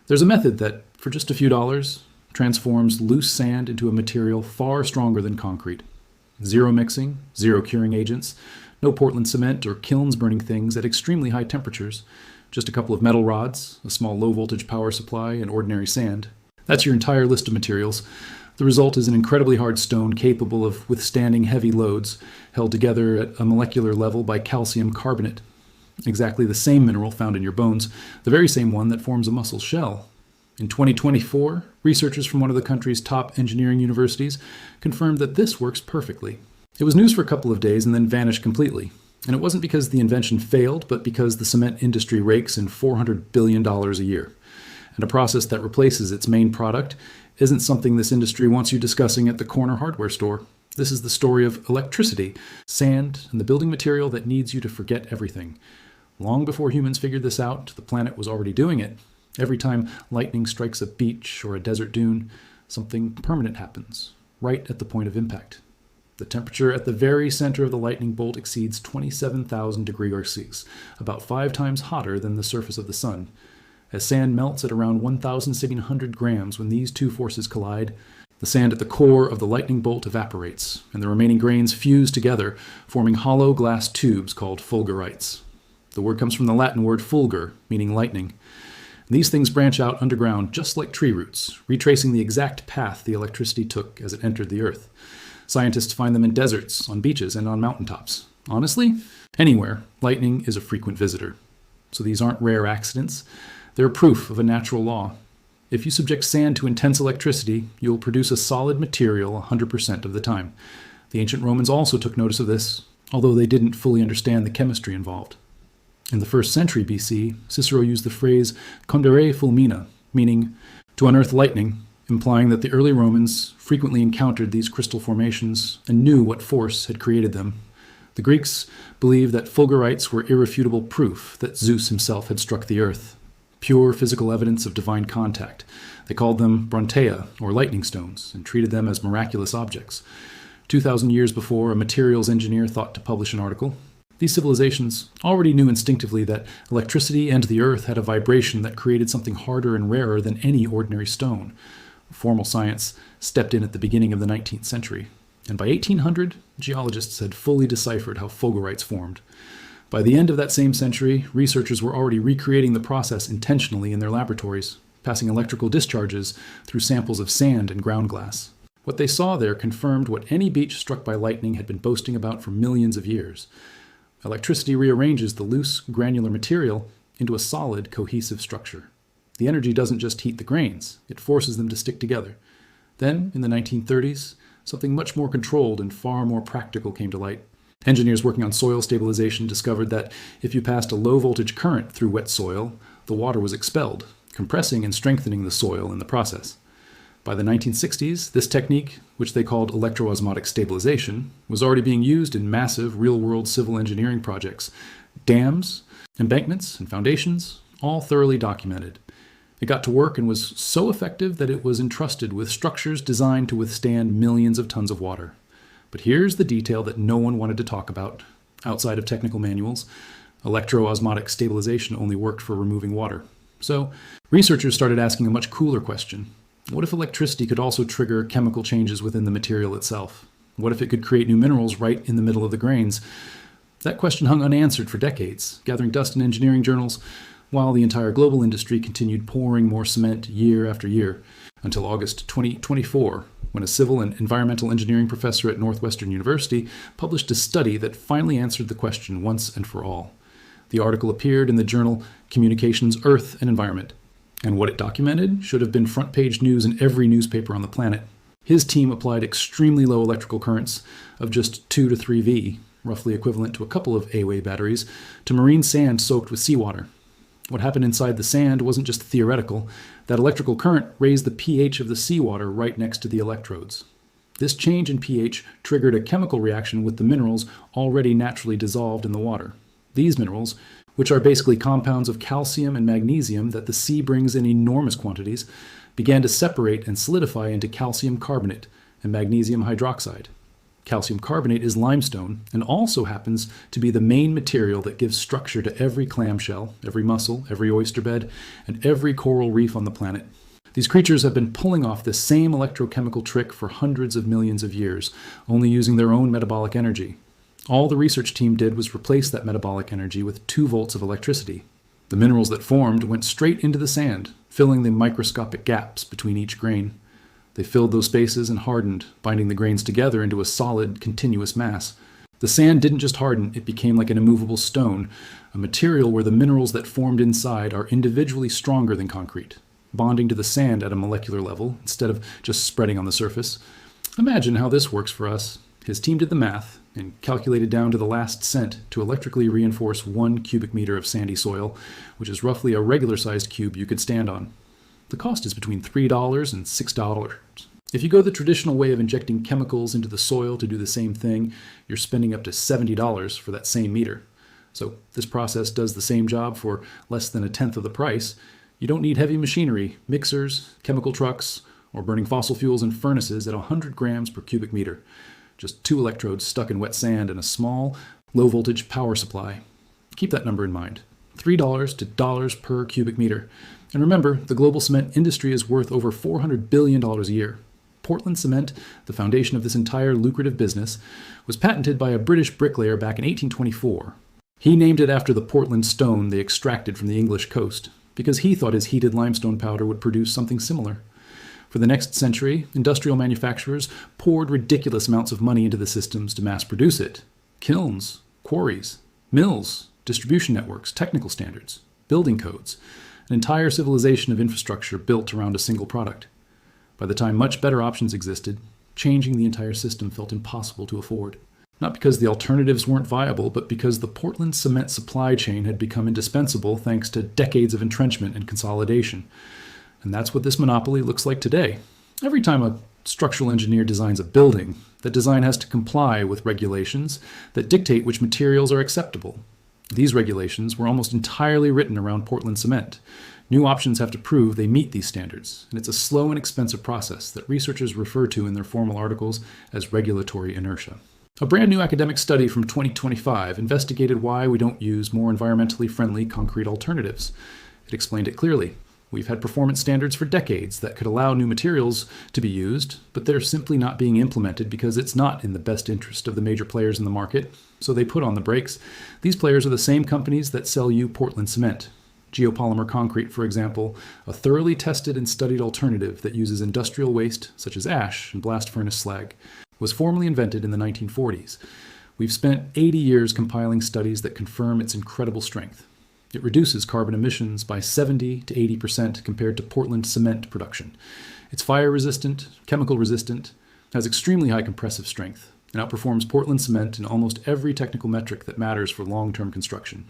There's a method that, for just a few dollars, transforms loose sand into a material far stronger than concrete. Zero mixing, zero curing agents, no Portland cement or kilns burning things at extremely high temperatures, just a couple of metal rods, a small low-voltage power supply, and ordinary sand. That's your entire list of materials. The result is an incredibly hard stone capable of withstanding heavy loads, held together at a molecular level by calcium carbonate. Exactly the same mineral found in your bones, the very same one that forms a muscle shell. In 2024, researchers from one of the country's top engineering universities confirmed that this works perfectly. It was news for a couple of days and then vanished completely. And it wasn't because the invention failed, but because the cement industry rakes in $400 billion a year. And a process that replaces its main product isn't something this industry wants you discussing at the corner hardware store. This is the story of electricity, sand, and the building material that needs you to forget everything. Long before humans figured this out, the planet was already doing it. Every time lightning strikes a beach or a desert dune, something permanent happens, right at the point of impact. The temperature at the very center of the lightning bolt exceeds 27,000 degrees Celsius, about 5 times hotter than the surface of the sun. As sand melts at around 1,700 grams when these two forces collide, the sand at the core of the lightning bolt evaporates, and the remaining grains fuse together, forming hollow glass tubes called fulgurites. The word comes from the Latin word fulgur, meaning lightning. These things branch out underground just like tree roots, retracing the exact path the electricity took as it entered the earth. Scientists find them in deserts, on beaches, and on mountaintops. Honestly, anywhere, lightning is a frequent visitor. So these aren't rare accidents. They're proof of a natural law. If you subject sand to intense electricity, you'll produce a solid material 100% of the time. The ancient Romans also took notice of this, although they didn't fully understand the chemistry involved. In the 1st century BC, Cicero used the phrase condere fulmina, meaning to unearth lightning, implying that the early Romans frequently encountered these crystal formations and knew what force had created them. The Greeks believed that fulgurites were irrefutable proof that Zeus himself had struck the earth, pure physical evidence of divine contact. They called them brontea, or lightning stones, and treated them as miraculous objects. 2,000 years before a materials engineer thought to publish an article, these civilizations already knew instinctively that electricity and the earth had a vibration that created something harder and rarer than any ordinary stone. Formal science stepped in at the beginning of the 19th century, and by 1800, geologists had fully deciphered how fulgurites formed. By the end of that same century, researchers were already recreating the process intentionally in their laboratories, passing electrical discharges through samples of sand and ground glass. What they saw there confirmed what any beach struck by lightning had been boasting about for millions of years. Electricity rearranges the loose, granular material into a solid, cohesive structure. The energy doesn't just heat the grains, it forces them to stick together. Then, in the 1930s, something much more controlled and far more practical came to light. Engineers working on soil stabilization discovered that if you passed a low-voltage current through wet soil, the water was expelled, compressing and strengthening the soil in the process. By the 1960s, this technique, which they called electroosmotic stabilization, was already being used in massive real-world civil engineering projects. Dams, embankments, and foundations, all thoroughly documented. It got to work and was so effective that it was entrusted with structures designed to withstand millions of tons of water. But here's the detail that no one wanted to talk about. Outside of technical manuals, electroosmotic stabilization only worked for removing water. So, researchers started asking a much cooler question. What if electricity could also trigger chemical changes within the material itself? What if it could create new minerals right in the middle of the grains? That question hung unanswered for decades, gathering dust in engineering journals, while the entire global industry continued pouring more cement year after year, until August 2024, when a civil and environmental engineering professor at Northwestern University published a study that finally answered the question once and for all. The article appeared in the journal Communications, Earth and Environment, and what it documented should have been front-page news in every newspaper on the planet. His team applied extremely low electrical currents of just 2 to 3 V, roughly equivalent to a couple of A-Way batteries, to marine sand soaked with seawater. What happened inside the sand wasn't just theoretical. That electrical current raised the pH of the seawater right next to the electrodes. This change in pH triggered a chemical reaction with the minerals already naturally dissolved in the water. These minerals, which are basically compounds of calcium and magnesium that the sea brings in enormous quantities, began to separate and solidify into calcium carbonate and magnesium hydroxide. Calcium carbonate is limestone and also happens to be the main material that gives structure to every clamshell, every mussel, every oyster bed, and every coral reef on the planet. These creatures have been pulling off this same electrochemical trick for hundreds of millions of years, only using their own metabolic energy. All the research team did was replace that metabolic energy with 2 volts of electricity. The minerals that formed went straight into the sand, filling the microscopic gaps between each grain. They filled those spaces and hardened, binding the grains together into a solid, continuous mass. The sand didn't just harden, it became like an immovable stone, a material where the minerals that formed inside are individually stronger than concrete, bonding to the sand at a molecular level instead of just spreading on the surface. Imagine how this works for us. His team did the math and calculated down to the last cent to electrically reinforce 1 cubic meter of sandy soil, which is roughly a regular-sized cube you could stand on. The cost is between $3 and $6. If you go the traditional way of injecting chemicals into the soil to do the same thing, you're spending up to $70 for that same meter. So this process does the same job for less than 1/10 of the price. You don't need heavy machinery, mixers, chemical trucks, or burning fossil fuels in furnaces at 100 grams per cubic meter. Just 2 electrodes stuck in wet sand and a small, low-voltage power supply. Keep that number in mind. $3 to $1 per cubic meter. And remember, the global cement industry is worth over $400 billion a year. Portland cement, the foundation of this entire lucrative business, was patented by a British bricklayer back in 1824. He named it after the Portland stone they extracted from the English coast, because he thought his heated limestone powder would produce something similar. For the next century, industrial manufacturers poured ridiculous amounts of money into the systems to mass produce it. Kilns, quarries, mills, distribution networks, technical standards, building codes, an entire civilization of infrastructure built around a single product. By the time much better options existed, changing the entire system felt impossible to afford. Not because the alternatives weren't viable, but because the Portland cement supply chain had become indispensable thanks to decades of entrenchment and consolidation. And that's what this monopoly looks like today. Every time a structural engineer designs a building, that design has to comply with regulations that dictate which materials are acceptable. These regulations were almost entirely written around Portland cement. New options have to prove they meet these standards, and it's a slow and expensive process that researchers refer to in their formal articles as regulatory inertia. A brand new academic study from 2025 investigated why we don't use more environmentally friendly concrete alternatives. It explained it clearly. We've had performance standards for decades that could allow new materials to be used, but they're simply not being implemented because it's not in the best interest of the major players in the market, so they put on the brakes. These players are the same companies that sell you Portland cement. Geopolymer concrete, for example, a thoroughly tested and studied alternative that uses industrial waste such as ash and blast furnace slag, was formally invented in the 1940s. We've spent 80 years compiling studies that confirm its incredible strength. It reduces carbon emissions by 70 to 80% compared to Portland cement production. It's fire-resistant, chemical-resistant, has extremely high compressive strength, and outperforms Portland cement in almost every technical metric that matters for long-term construction.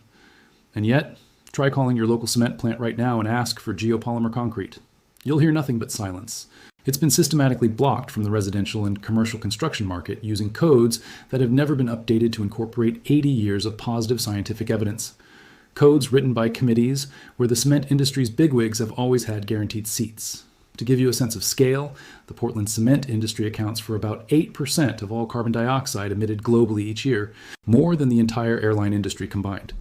And yet, try calling your local cement plant right now and ask for geopolymer concrete. You'll hear nothing but silence. It's been systematically blocked from the residential and commercial construction market using codes that have never been updated to incorporate 80 years of positive scientific evidence. Codes written by committees where the cement industry's bigwigs have always had guaranteed seats. To give you a sense of scale, the Portland cement industry accounts for about 8% of all carbon dioxide emitted globally each year, more than the entire airline industry combined.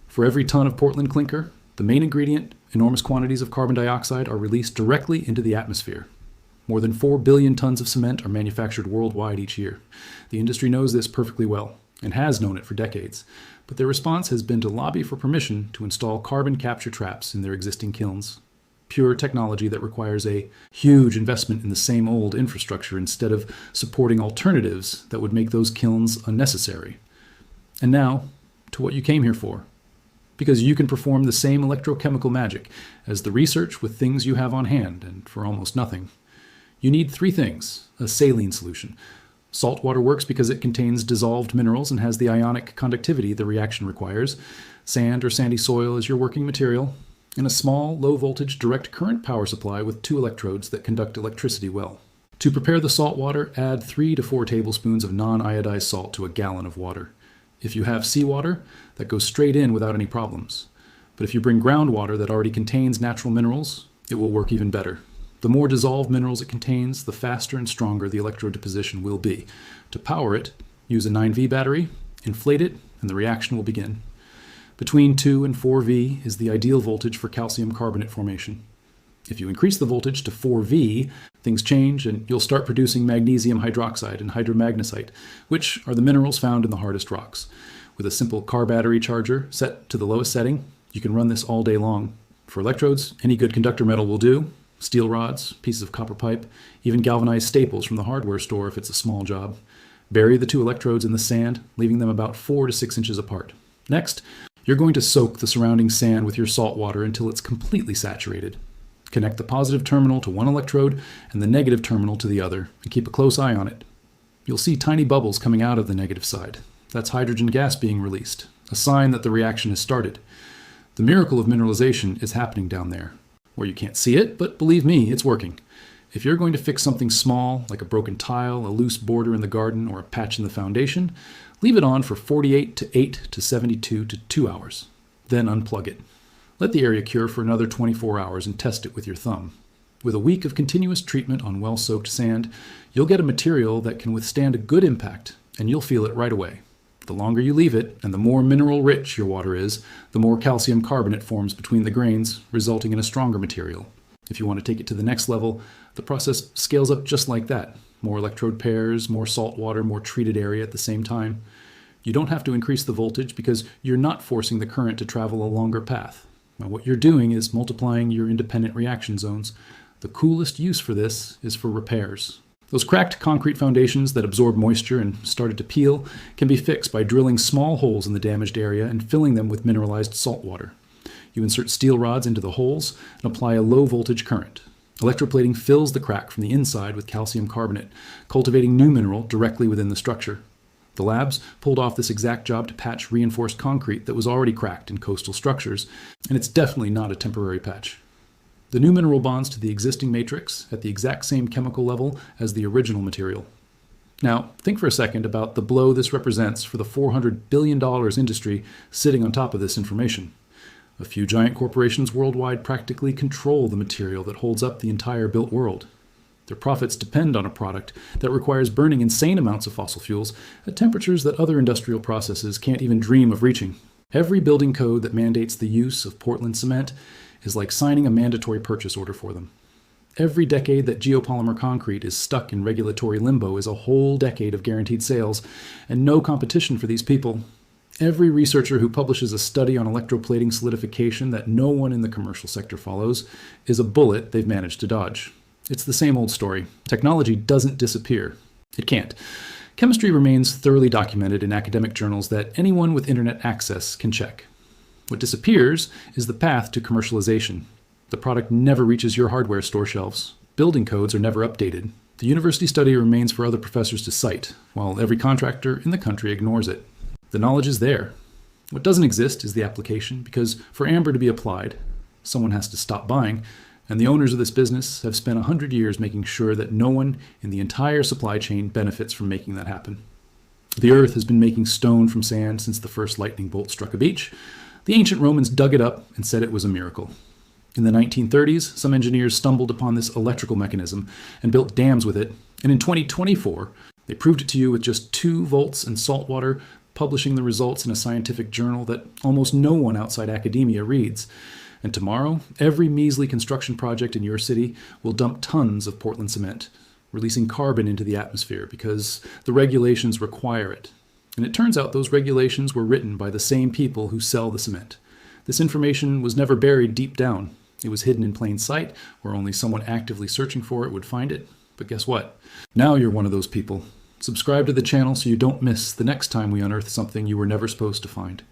For every ton of Portland clinker, the main ingredient, enormous quantities of carbon dioxide, are released directly into the atmosphere. More than 4 billion tons of cement are manufactured worldwide each year. The industry knows this perfectly well, and has known it for decades, but their response has been to lobby for permission to install carbon capture traps in their existing kilns. Pure technology that requires a huge investment in the same old infrastructure instead of supporting alternatives that would make those kilns unnecessary. And now, to what you came here for. Because you can perform the same electrochemical magic as the research with things you have on hand, and for almost nothing. You need 3 things: a saline solution. Saltwater works because it contains dissolved minerals and has the ionic conductivity the reaction requires. Sand or sandy soil is your working material. And a small, low-voltage direct current power supply with 2 electrodes that conduct electricity well. To prepare the salt water, add 3 to 4 tablespoons of non-iodized salt to a gallon of water. If you have seawater, that goes straight in without any problems. But if you bring groundwater that already contains natural minerals, it will work even better. The more dissolved minerals it contains, the faster and stronger the electrode deposition will be. To power it, use a 9V battery, inflate it, and the reaction will begin. Between 2 and 4V is the ideal voltage for calcium carbonate formation. If you increase the voltage to 4V, things change and you'll start producing magnesium hydroxide and hydromagnesite, which are the minerals found in the hardest rocks. With a simple car battery charger set to the lowest setting, you can run this all day long. For electrodes, any good conductor metal will do. Steel rods, pieces of copper pipe, even galvanized staples from the hardware store if it's a small job. Bury the two electrodes in the sand, leaving them about 4 to 6 inches apart. Next, you're going to soak the surrounding sand with your salt water until it's completely saturated. Connect the positive terminal to one electrode and the negative terminal to the other, and keep a close eye on it. You'll see tiny bubbles coming out of the negative side. That's hydrogen gas being released, a sign that the reaction has started. The miracle of mineralization is happening down there, where you can't see it, but believe me, it's working. If you're going to fix something small, like a broken tile, a loose border in the garden, or a patch in the foundation, leave it on for 48 to 8 to 72 to 2 hours. Then unplug it. Let the area cure for another 24 hours and test it with your thumb. With a week of continuous treatment on well-soaked sand, you'll get a material that can withstand a good impact, and you'll feel it right away. The longer you leave it, and the more mineral-rich your water is, the more calcium carbonate forms between the grains, resulting in a stronger material. If you want to take it to the next level, the process scales up just like that. More electrode pairs, more salt water, more treated area at the same time. You don't have to increase the voltage because you're not forcing the current to travel a longer path. Now, what you're doing is multiplying your independent reaction zones. The coolest use for this is for repairs. Those cracked concrete foundations that absorb moisture and started to peel can be fixed by drilling small holes in the damaged area and filling them with mineralized salt water. You insert steel rods into the holes and apply a low voltage current. Electroplating fills the crack from the inside with calcium carbonate, cultivating new mineral directly within the structure. The labs pulled off this exact job to patch reinforced concrete that was already cracked in coastal structures, and it's definitely not a temporary patch. The new mineral bonds to the existing matrix at the exact same chemical level as the original material. Now, think for a second about the blow this represents for the $400 billion industry sitting on top of this information. A few giant corporations worldwide practically control the material that holds up the entire built world. Their profits depend on a product that requires burning insane amounts of fossil fuels at temperatures that other industrial processes can't even dream of reaching. Every building code that mandates the use of Portland cement is like signing a mandatory purchase order for them. Every decade that geopolymer concrete is stuck in regulatory limbo is a whole decade of guaranteed sales and no competition for these people. Every researcher who publishes a study on electroplating solidification that no one in the commercial sector follows is a bullet they've managed to dodge. It's the same old story. Technology doesn't disappear. It can't. Chemistry remains thoroughly documented in academic journals that anyone with internet access can check. What disappears is the path to commercialization. The product never reaches your hardware store shelves. Building codes are never updated. The university study remains for other professors to cite, while every contractor in the country ignores it. The knowledge is there. What doesn't exist is the application, because for amber to be applied, someone has to stop buying, and the owners of this business have spent 100 years making sure that no one in the entire supply chain benefits from making that happen. The earth has been making stone from sand since the first lightning bolt struck a beach. The ancient Romans dug it up and said it was a miracle. In the 1930s, some engineers stumbled upon this electrical mechanism and built dams with it, and in 2024, they proved it to you with just 2 volts and salt water, publishing the results in a scientific journal that almost no one outside academia reads. And tomorrow, every measly construction project in your city will dump tons of Portland cement, releasing carbon into the atmosphere because the regulations require it. And it turns out those regulations were written by the same people who sell the cement. This information was never buried deep down. It was hidden in plain sight, where only someone actively searching for it would find it. But guess what? Now you're one of those people. Subscribe to the channel so you don't miss the next time we unearth something you were never supposed to find.